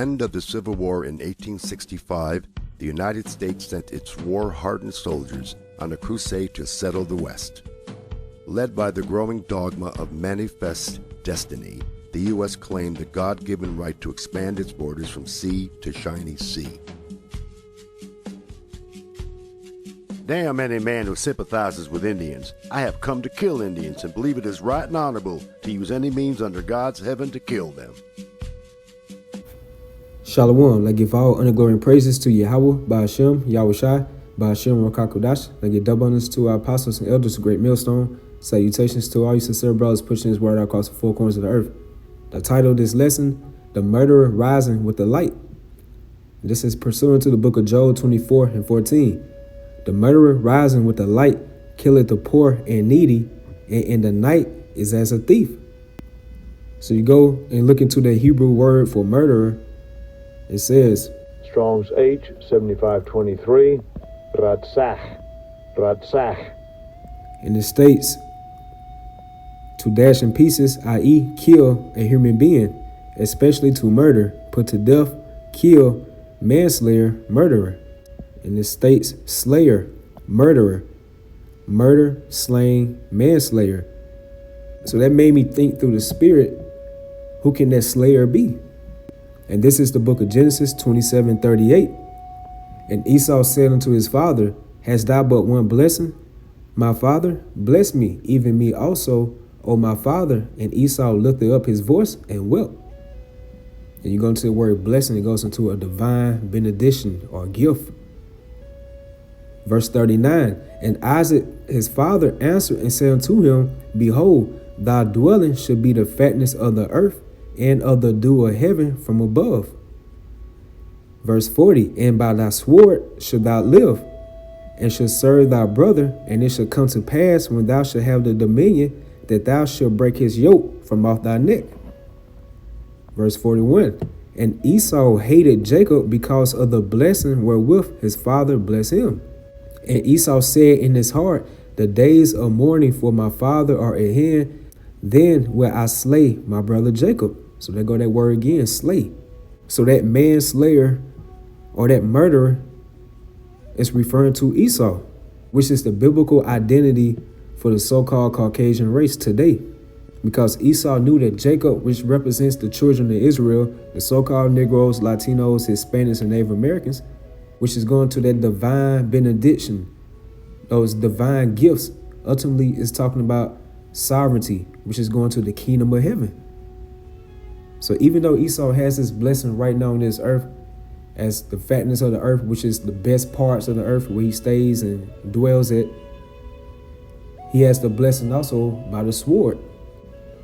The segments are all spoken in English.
end of the Civil War in 1865, the United States sent its war-hardened soldiers on a crusade to settle the West. Led by the growing dogma of manifest destiny, the U.S. claimed the God-given right to expand its borders from sea to shiny sea. Damn any man who sympathizes with Indians. I have come to kill Indians and believe it is right and honorable to use any means under God's heaven to kill them. Shalom, I give all honor, glory, and praises to Yahweh, Ba'ashem, Yahushai, Ba'ashem, Rakakudash. I give double honors to our apostles and elders of Great Millstone. Salutations to all you sincere brothers pushing his word out across the four corners of the earth. The title of this lesson, The Murderer Rising with the Light. This is pursuant to the book of Job 24 and 14. The murderer rising with the light killeth the poor and needy, and in the night is as a thief. So you go and look into the Hebrew word for murderer. It says, Strong's H 7523, Ratsach. And it states, to dash in pieces, i.e. kill a human being, especially to murder, put to death, kill, manslayer, murderer. And it states slayer, murderer, murder, slaying, manslayer. So that made me think through the spirit, who can that slayer be? And this is the book of Genesis 27:38. And Esau said unto his father, hast thou but one blessing? My father, bless me, even me also, O my father. And Esau lifted up his voice and wept. And you go into the word blessing, it goes into a divine benediction or gift. Verse 39, and Isaac his father answered and said unto him, behold, thy dwelling should be the fatness of the earth and of the dew of heaven from above. Verse 40, and by thy sword shalt thou live, and shalt serve thy brother, and it shall come to pass when thou shalt have the dominion, that thou shalt break his yoke from off thy neck. Verse 41, and Esau hated Jacob because of the blessing wherewith his father blessed him. And Esau said in his heart, the days of mourning for my father are at hand, then will I slay my brother Jacob. So there go that word again, slay. So that manslayer or that murderer is referring to Esau, which is the biblical identity for the so-called Caucasian race today. Because Esau knew that Jacob, which represents the children of Israel, the so-called Negroes, Latinos, Hispanics, and Native Americans, which is going to that divine benediction, those divine gifts, ultimately is talking about sovereignty, which is going to the kingdom of heaven. So even though Esau has this blessing right now on this earth, as the fatness of the earth, which is the best parts of the earth where he stays and dwells at, he has the blessing also by the sword.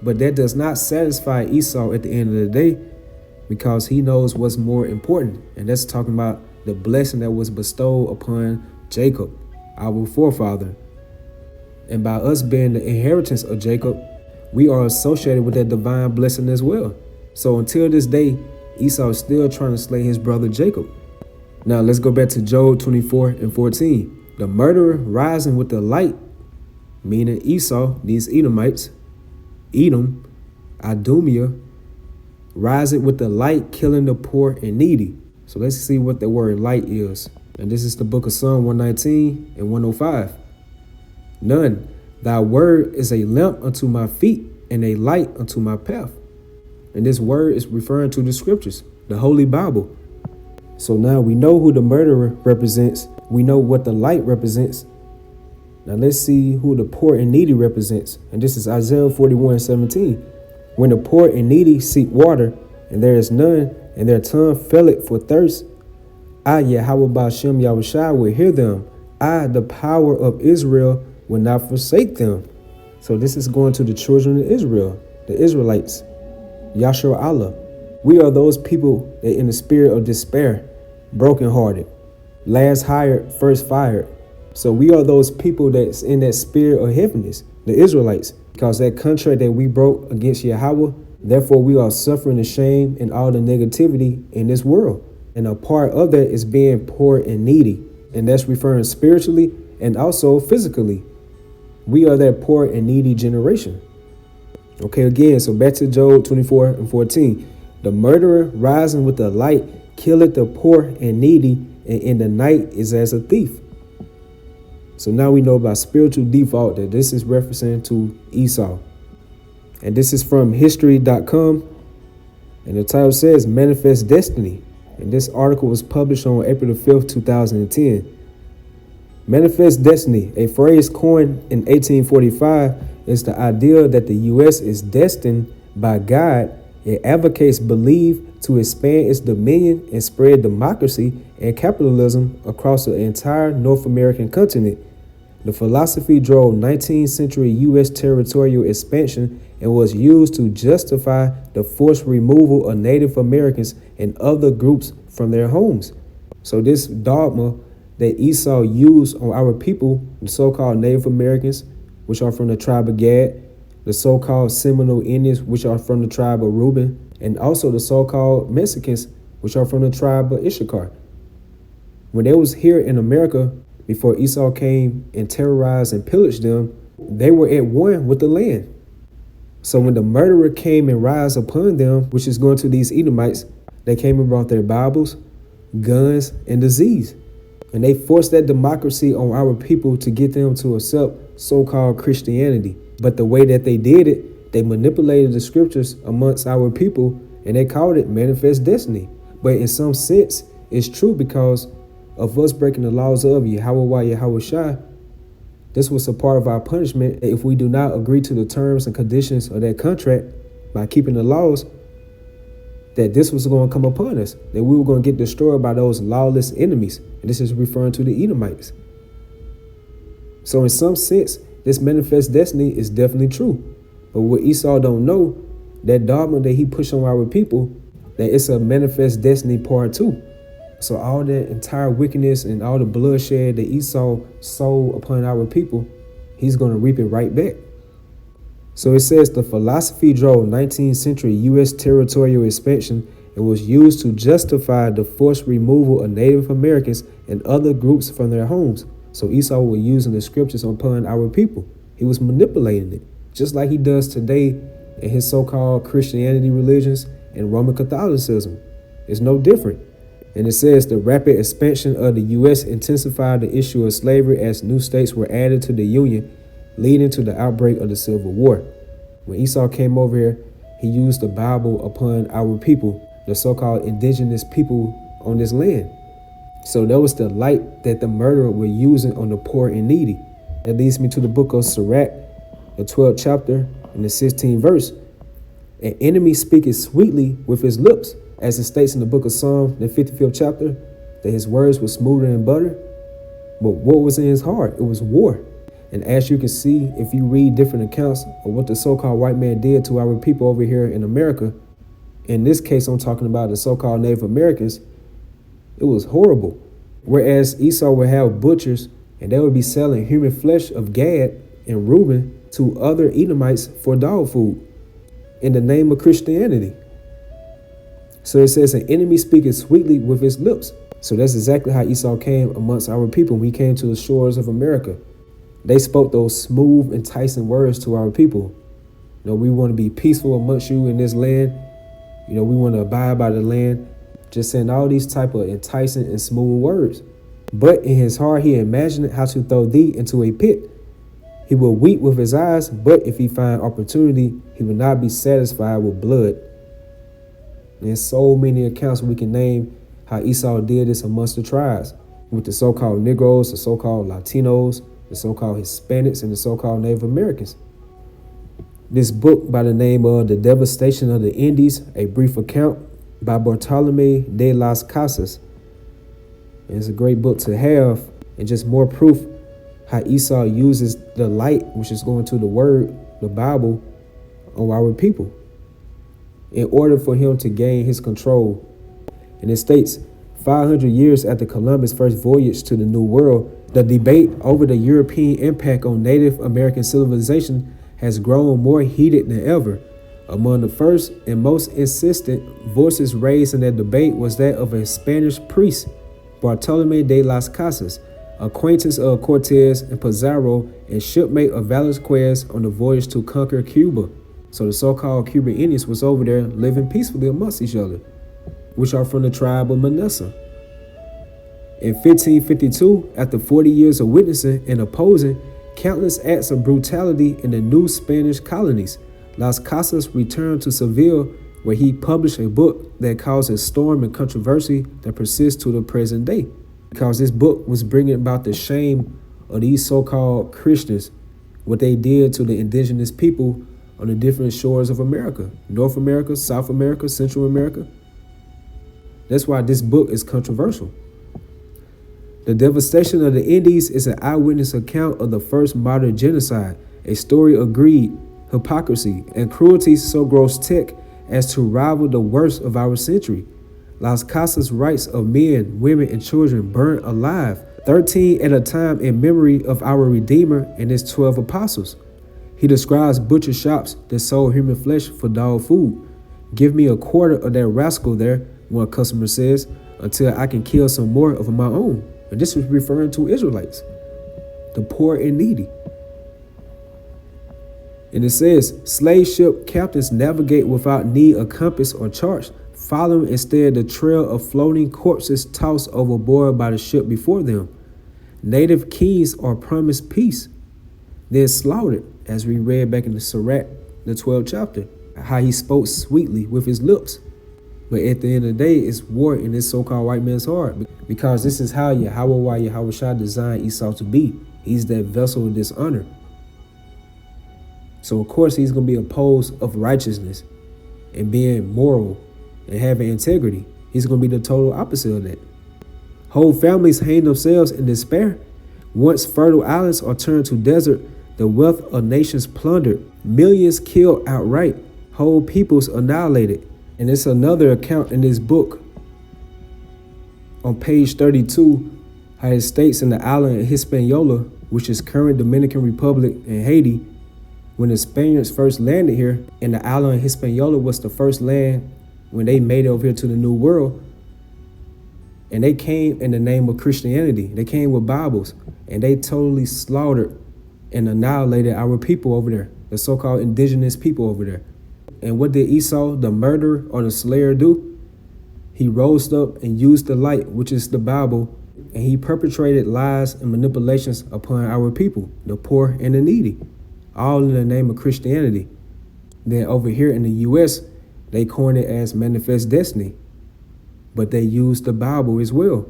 But that does not satisfy Esau at the end of the day, because he knows what's more important. And that's talking about the blessing that was bestowed upon Jacob, our forefather. And by us being the inheritance of Jacob, we are associated with that divine blessing as well. So until this day, Esau is still trying to slay his brother Jacob. Now let's go back to Job 24 and 14. The murderer rising with the light, meaning Esau, these Edomites, Edom, Idumea, rising with the light, killing the poor and needy. So let's see what the word light is. And this is the book of Psalm 119 and 105. None, thy word is a lamp unto my feet and a light unto my path. And this word is referring to the scriptures, the Holy Bible. So now we know who the murderer represents. We know what the light represents. Now let's see who the poor and needy represents. And this is Isaiah 41:17. When the poor and needy seek water, and there is none, and their tongue faileth for thirst, I, Yahweh Ba'ashem Yahushai, will hear them. I, the power of Israel, will not forsake them. So this is going to the children of Israel, the Israelites, Yahshua Allah. We are those people that in the spirit of despair, brokenhearted, last hired, first fired. So we are those people that's in that spirit of heaviness, the Israelites, because that contract that we broke against Yahweh, therefore we are suffering the shame and all the negativity in this world. And a part of that is being poor and needy. And that's referring spiritually and also physically. We are that poor and needy generation. Okay, again, so back to Job 24 and 14. The murderer rising with the light killeth the poor and needy, and in the night is as a thief. So now we know by spiritual default that this is referencing to Esau. And this is from history.com. And the title says Manifest Destiny. And this article was published on April the 5th, 2010. Manifest destiny, a phrase coined in 1845, is the idea that the U.S. is destined by God. It advocates belief to expand its dominion and spread democracy and capitalism across the entire North American continent. The philosophy drove 19th century U.S. territorial expansion and was used to justify the forced removal of Native Americans and other groups from their homes. So this dogma that Esau used on our people, the so-called Native Americans, which are from the tribe of Gad, the so-called Seminole Indians, which are from the tribe of Reuben, and also the so-called Mexicans, which are from the tribe of Issachar. When they was here in America, before Esau came and terrorized and pillaged them, they were at one with the land. So when the murderer came and rise upon them, which is going to these Edomites, they came and brought their Bibles, guns, and disease. And they forced that democracy on our people to get them to accept so-called Christianity. But the way that they did it, they manipulated the scriptures amongst our people, and they called it manifest destiny. But in some sense, it's true because of us breaking the laws of Yahweh Yahushua. This was a part of our punishment if we do not agree to the terms and conditions of that contract by keeping the laws, that this was going to come upon us, that we were going to get destroyed by those lawless enemies. And this is referring to the Edomites. So in some sense, this manifest destiny is definitely true. But what Esau don't know, that dogma that he pushed on our people, that it's a manifest destiny part 2. So all that entire wickedness and all the bloodshed that Esau sowed upon our people, he's going to reap it right back. So it says the philosophy drove 19th century U.S. territorial expansion and was used to justify the forced removal of Native Americans and other groups from their homes. So Esau was using the scriptures upon our people. He was manipulating it, just like he does today in his so-called Christianity religions and Roman Catholicism. It's no different. And it says the rapid expansion of the U.S. intensified the issue of slavery as new states were added to the Union, leading to the outbreak of the Civil War. When Esau came over here, he used the Bible upon our people, the so-called indigenous people on this land. So that was the light that the murderer was using on the poor and needy. That leads me to the book of Sirach, the 12th chapter and the 16th verse. An enemy speaketh sweetly with his lips, as it states in the book of Psalm, the 55th chapter, that his words were smoother than butter. But what was in his heart? It was war. And as you can see, if you read different accounts of what the so-called white man did to our people over here in America, in this case, I'm talking about the so-called Native Americans, it was horrible. Whereas Esau would have butchers and they would be selling human flesh of Gad and Reuben to other Edomites for dog food in the name of Christianity. So it says an enemy speaketh sweetly with his lips. So that's exactly how Esau came amongst our people when he came to the shores of America. They spoke those smooth, enticing words to our people. You know, we want to be peaceful amongst you in this land. You know, we want to abide by the land. Just saying all these type of enticing and smooth words. But in his heart, he imagined how to throw thee into a pit. He will weep with his eyes, but if he find opportunity, he will not be satisfied with blood. And there's so many accounts we can name how Esau did this amongst the tribes, with the so-called Negroes, the so-called Latinos, the so-called Hispanics, and the so-called Native Americans. This book by the name of The Devastation of the Indies, a brief account by Bartolome de las Casas. And it's a great book to have, and just more proof how Esau uses the light, which is going to the word, the Bible, on our people, in order for him to gain his control. And it states, 500 years after Columbus' first voyage to the New World, the debate over the European impact on Native American civilization has grown more heated than ever. Among the first and most insistent voices raised in that debate was that of a Spanish priest, Bartolome de las Casas, acquaintance of Cortez and Pizarro and shipmate of Velasquez on the voyage to conquer Cuba. So the so-called Cuban Indians was over there living peacefully amongst each other, which are from the tribe of Manasseh. In 1552, after 40 years of witnessing and opposing countless acts of brutality in the new Spanish colonies, Las Casas returned to Seville, where he published a book that caused a storm and controversy that persists to the present day, because this book was bringing about the shame of these so-called Christians, what they did to the indigenous people on the different shores of America, North America, South America, Central America. That's why this book is controversial. The devastation of the Indies is an eyewitness account of the first modern genocide, a story of greed, hypocrisy, and cruelty so grotesque as to rival the worst of our century. Las Casas' rights of men, women, and children burned alive, 13 at a time, in memory of our Redeemer and his 12 apostles. He describes butcher shops that sold human flesh for dog food. "Give me a quarter of that rascal there," one customer says, "until I can kill some more of my own." And this was referring to Israelites, the poor and needy. And it says, slave ship captains navigate without need of compass or charts, following instead the trail of floating corpses tossed overboard by the ship before them. Native kings are promised peace, then slaughtered, as we read back in the Sirach, the 12th chapter, how he spoke sweetly with his lips. But at the end of the day, it's war in this so-called white man's heart, because this is how Yahweh Shah designed Esau to be. He's that vessel of dishonor. So of course he's going to be opposed of righteousness and being moral and having integrity. He's going to be the total opposite of that. Whole families hang themselves in despair. Once fertile islands are turned to desert, the wealth of nations plundered, millions killed outright, whole peoples annihilated. And it's another account in this book on page 32, how it states in the island of Hispaniola, which is current Dominican Republic and Haiti, when the Spaniards first landed here, and the island of Hispaniola was the first land when they made it over here to the New World, and they came in the name of Christianity. They came with Bibles, and they totally slaughtered and annihilated our people over there, the so-called indigenous people over there. And what did Esau, the murderer or the slayer, do? He rose up and used the light, which is the Bible, and he perpetrated lies and manipulations upon our people, the poor and the needy, all in the name of Christianity. Then over here in the U.S., they coined it as manifest destiny, but they used the Bible as well.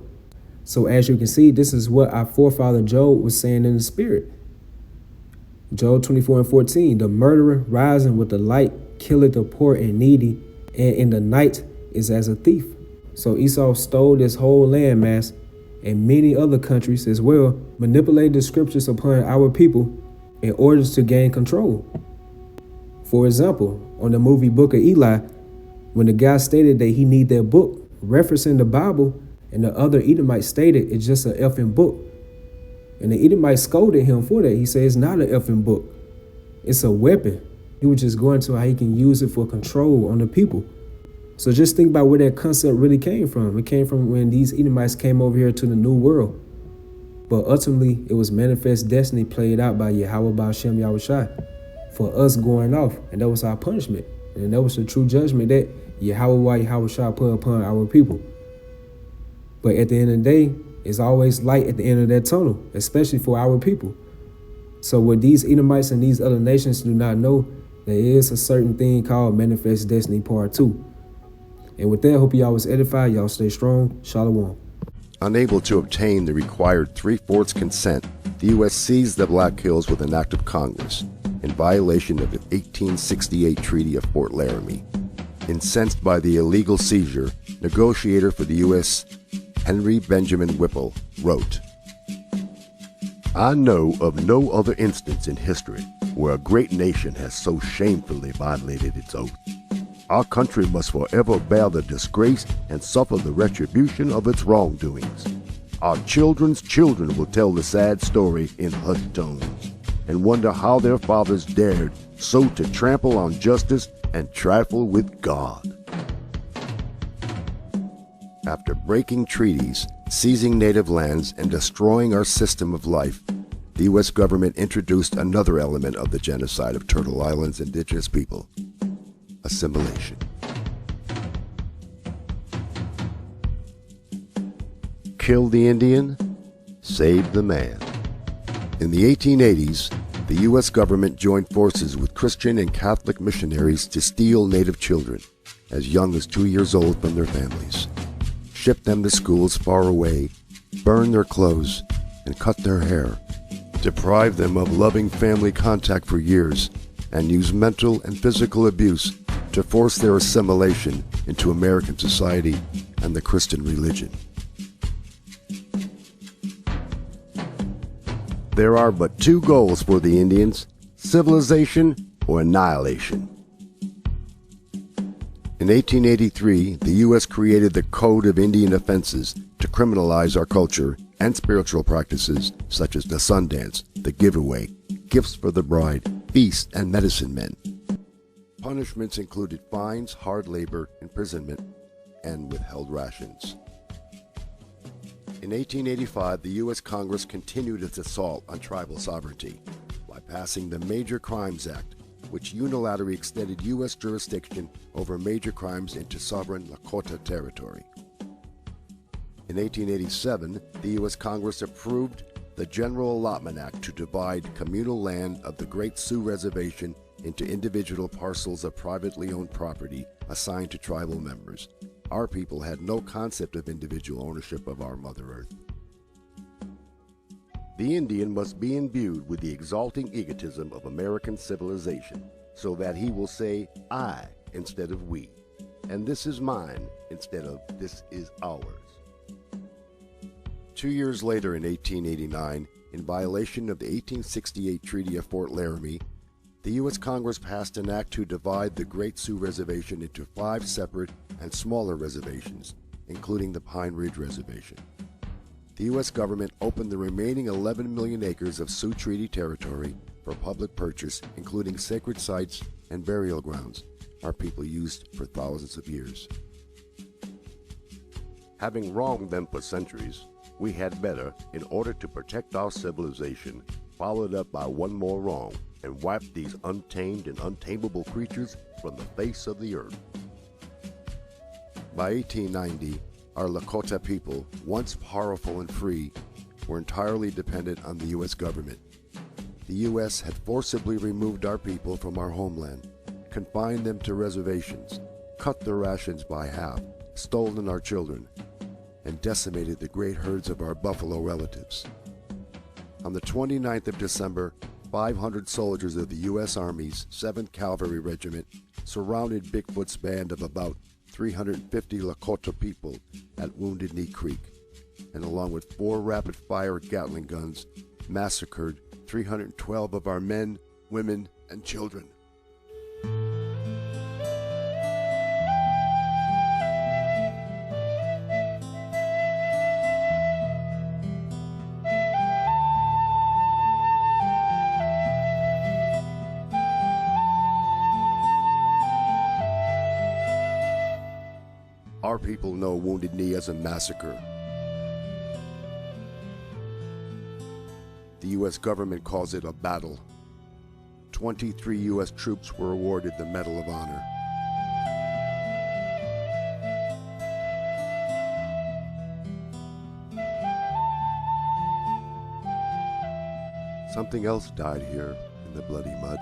So as you can see, this is what our forefather Job was saying in the spirit. Job 24:14, the murderer rising with the light killeth the poor and needy, and in the night is as a thief. So Esau stole this whole landmass and many other countries as well, manipulated the scriptures upon our people in order to gain control. For example, on the movie Book of Eli, when the guy stated that he need that book, referencing the Bible, and the other Edomite stated it's just an effing book. And the Edomite scolded him for that. He said it's not an effing book. It's a weapon. He was just going to how he can use it for control on the people. So just think about where that concept really came from. It came from when these Edomites came over here to the New World. But ultimately, it was manifest destiny played out by Yahweh Ba'ashem Yahushai for us going off. And that was our punishment. And that was the true judgment that Yahweh Yahushai put upon our people. But at the end of the day, it's always light at the end of that tunnel, especially for our people. So what these Edomites and these other nations do not know, there is a certain thing called Manifest Destiny Part 2. And with that, I hope y'all was edified. Y'all stay strong. Shalom. Unable to obtain the required 3/4 consent, the U.S. seized the Black Hills with an act of Congress in violation of the 1868 Treaty of Fort Laramie. Incensed by the illegal seizure, negotiator for the U.S. Henry Benjamin Whipple wrote, "I know of no other instance in history where a great nation has so shamefully violated its oath. Our country must forever bear the disgrace and suffer the retribution of its wrongdoings. Our children's children will tell the sad story in hushed tones and wonder how their fathers dared so to trample on justice and trifle with God." After breaking treaties, seizing native lands, and destroying our system of life, the U.S. government introduced another element of the genocide of Turtle Island's indigenous people: assimilation. Kill the Indian, save the man. In the 1880s, the U.S. government joined forces with Christian and Catholic missionaries to steal Native children, as young as 2 years old, from their families, ship them to schools far away, burn their clothes, and cut their hair, deprive them of loving family contact for years, and use mental and physical abuse to force their assimilation into American society and the Christian religion. There are but two goals for the Indians: civilization or annihilation. In 1883, the U.S. created the Code of Indian Offenses to criminalize our culture and spiritual practices such as the Sundance, the giveaway, gifts for the bride, feasts, and medicine men. Punishments included fines, hard labor, imprisonment, and withheld rations. In 1885, the U.S. Congress continued its assault on tribal sovereignty by passing the Major Crimes Act, which unilaterally extended U.S. jurisdiction over major crimes into sovereign Lakota territory. In 1887, the U.S. Congress approved the General Allotment Act to divide communal land of the Great Sioux Reservation into individual parcels of privately owned property assigned to tribal members. Our people had no concept of individual ownership of our Mother Earth. The Indian must be imbued with the exalting egotism of American civilization, so that he will say "I" instead of "we," and "this is mine" instead of "this is ours." 2 years later, in 1889, in violation of the 1868 Treaty of Fort Laramie, the U.S. Congress passed an act to divide the Great Sioux Reservation into 5 separate and smaller reservations, including the Pine Ridge Reservation. The U.S. government opened the remaining 11 million acres of Sioux Treaty territory for public purchase, including sacred sites and burial grounds our people used for thousands of years. Having wronged them for centuries, we had better, in order to protect our civilization, follow it up by one more wrong and wipe these untamed and untamable creatures from the face of the earth. By 1890, our Lakota people, once powerful and free, were entirely dependent on the U.S. government. The U.S. had forcibly removed our people from our homeland, confined them to reservations, cut their rations by half, stolen our children, and decimated the great herds of our buffalo relatives. On the 29th of December, 500 soldiers of the U.S. Army's 7th Cavalry Regiment surrounded Bigfoot's band of about 350 Lakota people at Wounded Knee Creek, and along with 4 rapid-fire Gatling guns, massacred 312 of our men, women, and children. Our people know Wounded Knee as a massacre. The U.S. government calls it a battle. 23 U.S. troops were awarded the Medal of Honor. Something else died here in the bloody mud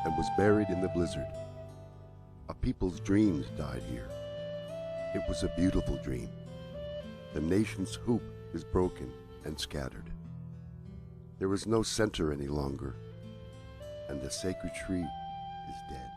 and was buried in the blizzard. A people's dreams died here. It was a beautiful dream. The nation's hoop is broken and scattered. There is no center any longer, and the sacred tree is dead.